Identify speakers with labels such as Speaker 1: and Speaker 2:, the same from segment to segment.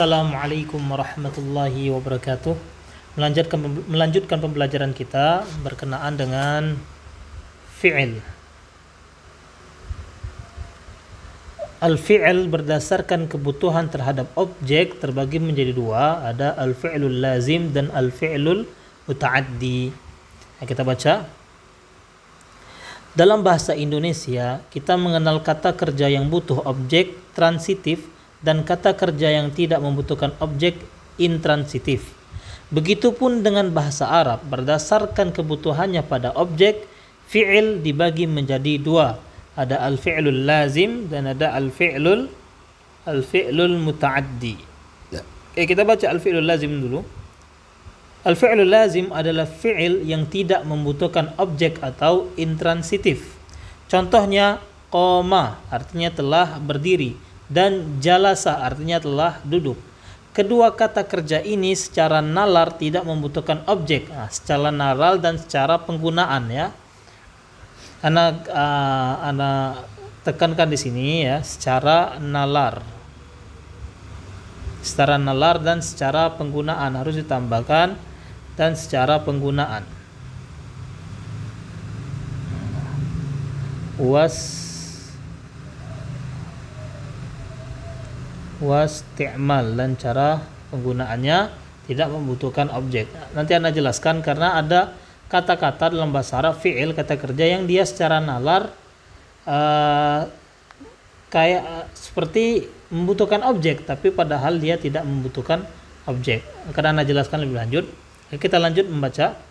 Speaker 1: Assalamualaikum warahmatullahi wabarakatuh. Melanjutkan pembelajaran kita berkenaan dengan fi'il. Al-fi'il berdasarkan kebutuhan terhadap objek terbagi menjadi dua, ada al-fi'lul lazim dan al-fi'lul muta'addi. Kita baca. Dalam bahasa Indonesia, kita mengenal kata kerja yang butuh objek transitif dan kata kerja yang tidak membutuhkan objek intransitif. Begitupun dengan bahasa Arab, berdasarkan kebutuhannya pada objek, fi'il dibagi menjadi dua. Ada al-fi'lul lazim dan ada al-fi'lul muta'addi. Kita baca al-fi'lul lazim dulu. Al-fi'lul lazim adalah fi'il yang tidak membutuhkan objek atau intransitif. Contohnya, qoma artinya telah berdiri dan jalasa artinya telah duduk. Kedua kata kerja ini secara nalar tidak membutuhkan objek. Secara nalar dan secara penggunaan ya. Ana tekankan di sini ya, secara nalar. Secara nalar dan secara penggunaan harus ditambahkan dan secara penggunaan. Wasti'mal dan cara penggunaannya tidak membutuhkan objek. Nanti Anda jelaskan karena ada kata-kata dalam bahasa Arab fi'il kata kerja yang dia secara nalar kayak seperti membutuhkan objek tapi padahal dia tidak membutuhkan objek. Karena Anda jelaskan lebih lanjut. Kita lanjut membaca.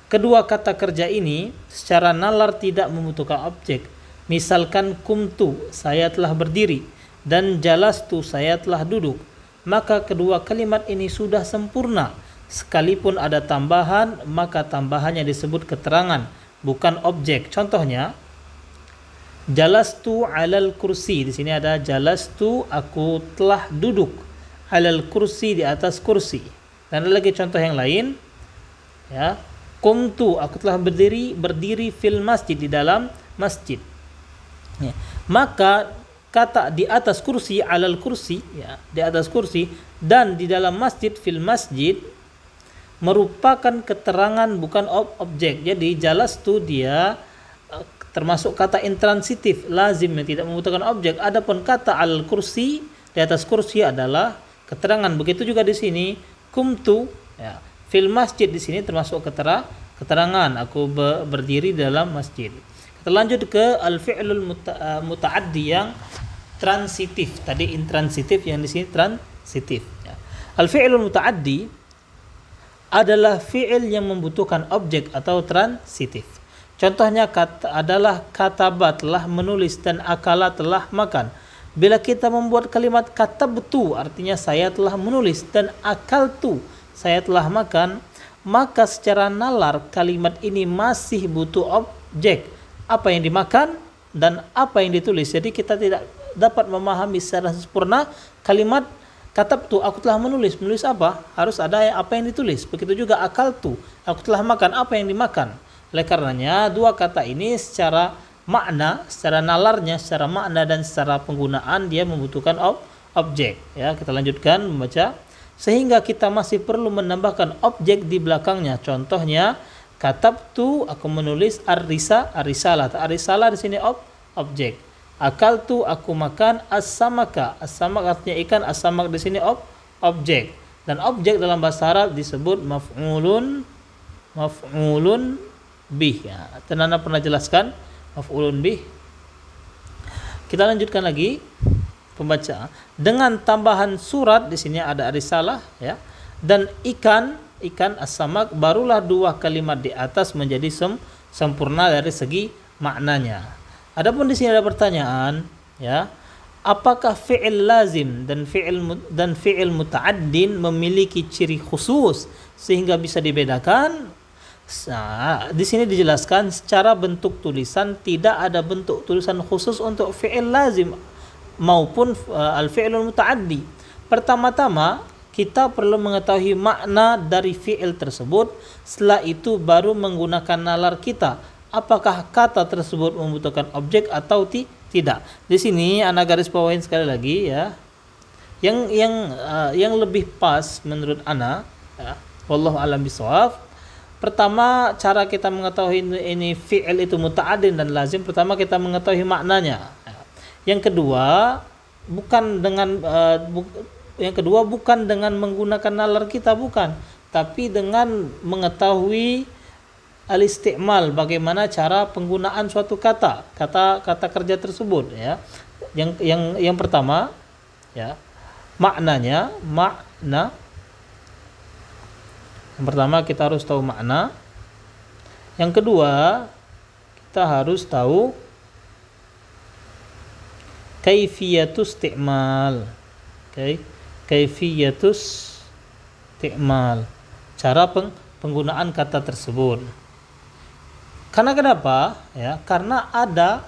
Speaker 1: Kedua kata kerja ini secara nalar tidak membutuhkan objek. Misalkan kumtu, saya telah berdiri, dan jalastu, saya telah duduk, maka kedua kalimat ini sudah sempurna. Sekalipun ada tambahan, maka tambahannya disebut keterangan, bukan objek. Contohnya, jalastu alal kursi. Di sini ada jalastu, aku telah duduk, alal kursi, di atas kursi. Dan ada lagi contoh yang lain, ya, qumtu, aku telah berdiri fil masjid, di dalam masjid. Ya. Maka kata di atas kursi, alal kursi, ya, di atas kursi, dan di dalam masjid, fil masjid, merupakan keterangan bukan objek. Jadi jalastu dia termasuk kata intransitif, lazim yang tidak membutuhkan objek. Adapun kata alal kursi, di atas kursi adalah keterangan. Begitu juga di sini kumtu, ya, fil masjid, di sini termasuk keterangan aku berdiri dalam masjid. Kita lanjut ke al-fi'lul muta'addi yang transitif. Tadi intransitif, yang di sini transitif. Ya. Al-fi'lul muta'addi adalah fi'il yang membutuhkan objek atau transitif. Contohnya adalah kataba telah menulis dan akala telah makan. Bila kita membuat kalimat katabtu artinya saya telah menulis dan akaltu saya telah makan, maka secara nalar kalimat ini masih butuh objek. Apa yang dimakan dan apa yang ditulis. Jadi kita tidak dapat memahami secara sempurna kalimat katabtu, aku telah menulis. Menulis apa? Harus ada apa yang ditulis. Begitu juga akaltu, aku telah makan, apa yang dimakan. Oleh karenanya dua kata ini secara makna, secara nalarnya, secara makna dan secara penggunaan dia membutuhkan objek. Ya, kita lanjutkan membaca. Sehingga kita masih perlu menambahkan objek di belakangnya. Contohnya katabtu, aku menulis ar-risalah. Ar-risalah di sini objek. Akaltu, aku makan as-samaka. As-samak artinya ikan, as-samak di sini objek. Dan objek dalam bahasa Arab disebut maf'ulun bih. Ya, Anda pernah jelaskan maf'ulun bih. Kita lanjutkan lagi pembaca. Dengan tambahan surat di sini ada ar-risalah ya. Dan ikan as-samak, barulah dua kalimat di atas menjadi sempurna dari segi maknanya. Adapun di sini ada pertanyaan, ya, apakah fi'il lazim dan fi'il muta'addin memiliki ciri khusus sehingga bisa dibedakan? Nah, di sini dijelaskan secara bentuk tulisan tidak ada bentuk tulisan khusus untuk fi'il lazim maupun al-fi'ilul muta'addi. Pertama-tama kita perlu mengetahui makna dari fi'il tersebut. Setelah itu baru menggunakan nalar kita. Apakah kata tersebut membutuhkan objek atau tidak? Di sini anak garis bawahin sekali lagi ya. Yang lebih pas menurut ana, ya, wallahu alam bisawab. Pertama, cara kita mengetahui ini fi'il itu muta'addin dan lazim, pertama kita mengetahui maknanya. Yang kedua, bukan dengan menggunakan nalar kita, bukan, tapi dengan mengetahui al-isti'mal, bagaimana cara penggunaan suatu kata kerja tersebut, ya. Yang pertama, ya, maknanya, yang pertama kita harus tahu makna. Yang kedua, kita harus tahu kaifiyatus isti'mal. Kaifiyatus isti'mal. Cara penggunaan kata tersebut. Karena kenapa? Ya, karena ada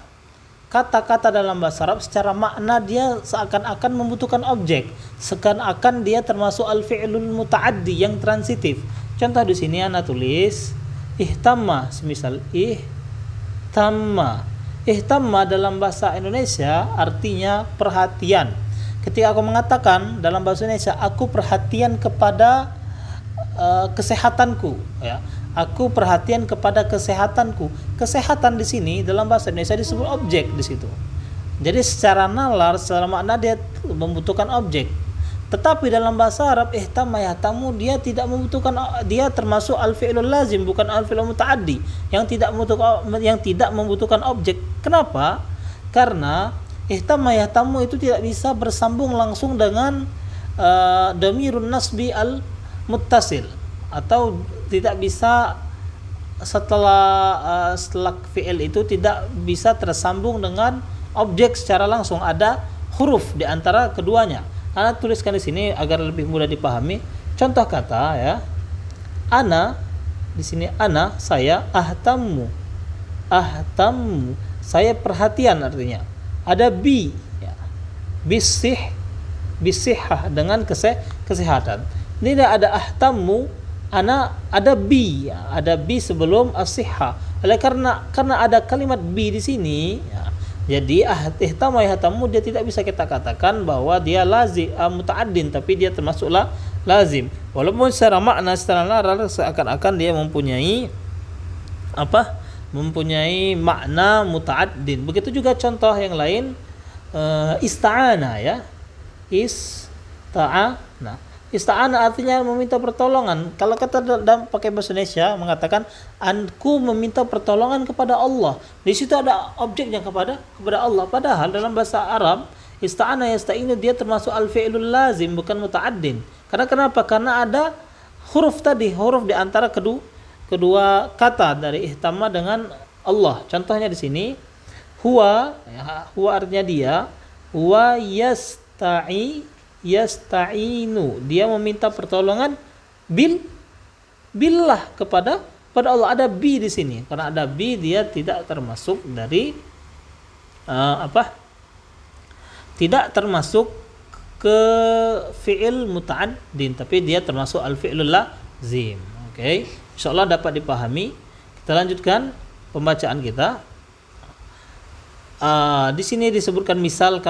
Speaker 1: kata-kata dalam bahasa Arab secara makna dia seakan-akan membutuhkan objek, seakan-akan dia termasuk al-fi'lul muta'addi yang transitif. Contoh di sini ana tulis ihtamma, semisal ihtamma. Ihtamma dalam bahasa Indonesia artinya perhatian. Ketika aku mengatakan dalam bahasa Indonesia, aku perhatian kepada kesehatanku, ya. Aku perhatian kepada kesehatanku. Kesehatan di sini dalam bahasa Indonesia disebut objek di situ. Jadi secara nalar, secara makna dia membutuhkan objek. Tetapi dalam bahasa Arab ihtamma yahtamu dia tidak membutuhkan, dia termasuk al-fi'lul lazim, bukan al-fi'lul muta'addi yang tidak membutuhkan objek. Kenapa? Karena ihtamma yahtamu itu tidak bisa bersambung langsung dengan dhamirun nasbi al-muttasil, atau tidak bisa setelah fi'il itu tidak bisa tersambung dengan objek secara langsung, ada huruf di antara keduanya. Ana tuliskan di sini agar lebih mudah dipahami. Contoh kata, ya. Ana di sini, ana, saya, ahtammu, saya perhatian artinya. Ada bi, ya. Bisihah dengan kesehatan. Ini ada ahtammu, ana ada bi, ya. Ada bi sebelum as-sihha. Oleh karena ada kalimat bi di sini, ya. Jadi ihtamma yahtamu dia tidak bisa kita katakan bahwa dia lazim muta'addin, tapi dia termasuklah lazim. Walaupun secara makna, secara nalar seakan-akan dia mempunyai makna muta'addin. Begitu juga contoh yang lain, ista'ana, ya. Ista'ana artinya meminta pertolongan. Kalau kata dalam pakai bahasa Indonesia mengatakan aku meminta pertolongan kepada Allah. Di situ ada objeknya kepada Allah. Padahal dalam bahasa Arab ista'ana yasta'inu dia termasuk al-fi'lul lazim, bukan muta'addin. Karena kenapa? Karena ada huruf tadi, huruf di antara kedua kata dari ihtamma dengan Allah. Contohnya di sini huwa, ya, huwa artinya dia, huwa yasta'inu dia meminta pertolongan billah kepada Allah. Ada bi di sini. Karena ada bi dia tidak termasuk dari tidak termasuk ke fi'il muta'addin, tapi dia termasuk al-fi'lul lazim. Oke. Insyaallah dapat dipahami. Kita lanjutkan pembacaan kita. Di sini disebutkan misal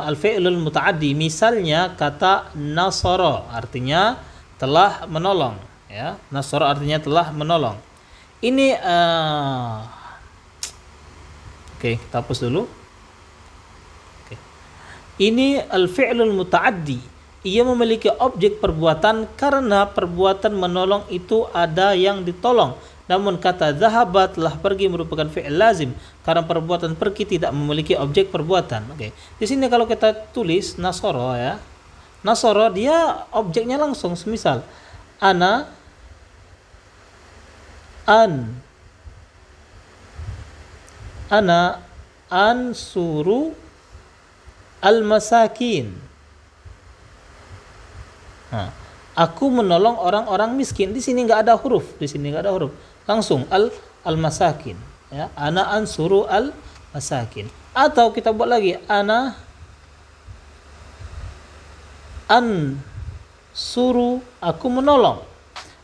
Speaker 1: al-fi'lul muta'addi. Misalnya kata nasara artinya telah menolong, ya. Nasara artinya telah menolong. Ini oke, kita hapus dulu. Oke. Ini al-fi'lul muta'addi. Ia memiliki objek perbuatan karena perbuatan menolong itu ada yang ditolong. Namun kata dhahaba telah pergi merupakan fi'il lazim karena perbuatan pergi tidak memiliki objek perbuatan. Oke. Di sini kalau kita tulis nasara, ya. Nasara dia objeknya langsung, semisal ana ansuru al-masakin. Aku menolong orang-orang miskin. Di sini nggak ada huruf, langsung al-masakin, ya. Ana ansuru al-masakin. Atau kita buat lagi ana ansuru, aku menolong.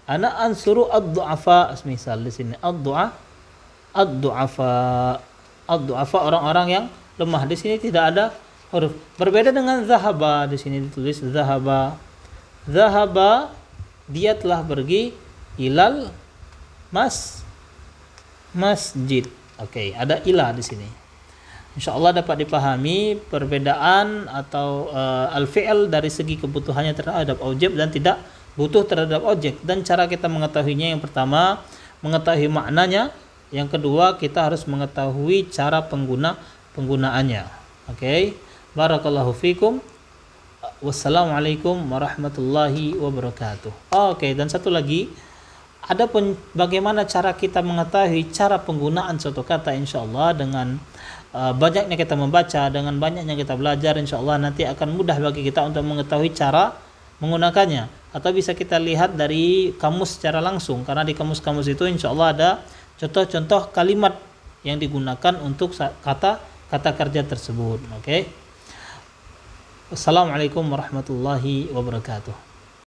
Speaker 1: Ana ansuru ad-du'afa, misal di sini ad-du'afa orang-orang yang lemah. Di sini tidak ada huruf. Berbeda dengan zahaba, di sini ditulis zahaba. Zahaba, dia telah pergi ilal masjid. Oke, ada ila di sini. Insyaallah dapat dipahami perbedaan atau al-fi'l dari segi kebutuhannya terhadap objek dan tidak butuh terhadap objek, dan cara kita mengetahuinya, yang pertama mengetahui maknanya, yang kedua kita harus mengetahui cara penggunaannya. Oke. Barakallahu fikum. Wassalamualaikum warahmatullahi wabarakatuh. Oke, dan satu lagi, ada bagaimana cara kita mengetahui cara penggunaan suatu kata. Insyaallah dengan banyaknya kita membaca, dengan banyaknya kita belajar, insyaallah nanti akan mudah bagi kita untuk mengetahui cara menggunakannya. Atau bisa kita lihat dari kamus secara langsung, karena di kamus-kamus itu insyaallah ada contoh-contoh kalimat yang digunakan untuk kata kerja tersebut. Oke. Wassalamualaikum warahmatullahi wabarakatuh.